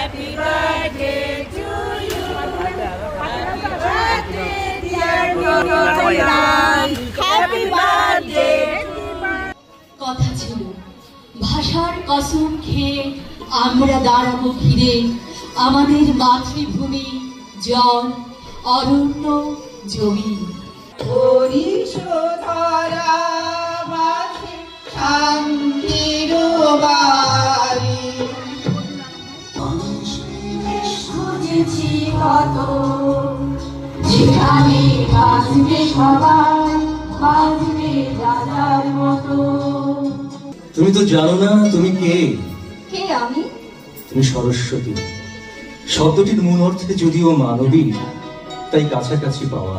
Happy birthday to you. Happy birthday, dear Goyan. Happy birthday. কথা ছিল ভাষার কসম খেয়ে আমরা দাঁড়াবো ঘিরে আমাদের মাতৃভূমি জল অরণ্য জমি হরিশোধরা মাঝে শান্তির বাড়ি খুঁজেছি কত যেখানে বাঁচবে সবাই বাঁচবে দাদার মতো। তুমি তো জানো না তুমি কে? কে আমি? তুমি সরস্বতী। শব্দটির মূল অর্থে যদিও মানবী, তাই কাছাকাছি পাওয়া।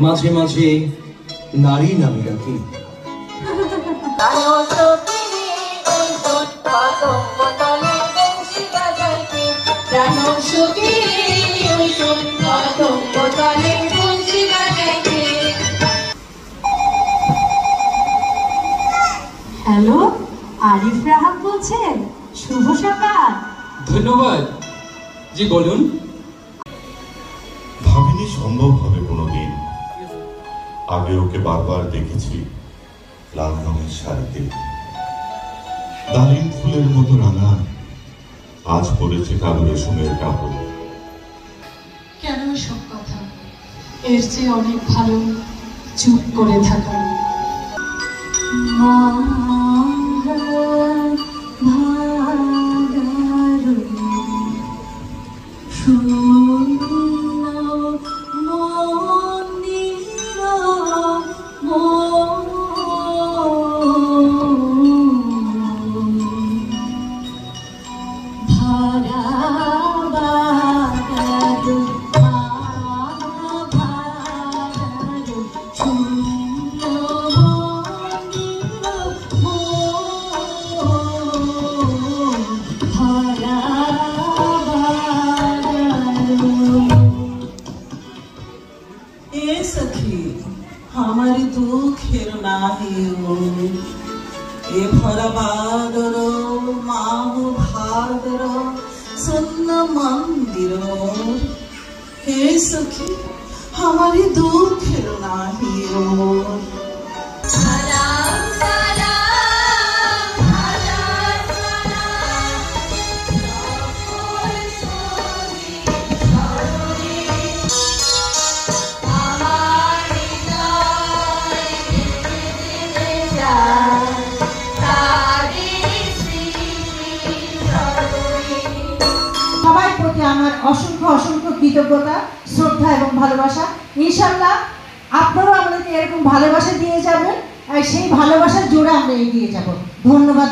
মাঝে মাঝে নারী নামে ডাকি। হ্যালো, আরিফ রাহাত বলছেন? শুভ সকাল। ধন্যবাদ। জি বলুন। ভাবিনি সম্ভব হবে কোনোদিন। আগে ওকে বারবার দেখেছি লাল রঙের শাড়িতে, ডালিম ফুলের মতো রাঙা, আজ পড়েছে কালো রেশমের কাপড়। কেন সব কথা? এর চেয়ে অনেক ভালো চুপ করে থাকা। हमारी दुखेर नाहियो ए भरा बादर माहु भादर सुन्न मंदिर हे सखी हमारी दुखेर नाहियो। সবার প্রতি আমার অসংখ্য অসংখ্য কৃতজ্ঞতা, শ্রদ্ধা এবং ভালোবাসা। ইনশাআল্লাহ আপনারাও আমাদেরকে এরকম ভালোবাসা দিয়ে যাবেন, আর সেই ভালোবাসার জোরে আমরা এগিয়ে যাব। ধন্যবাদ।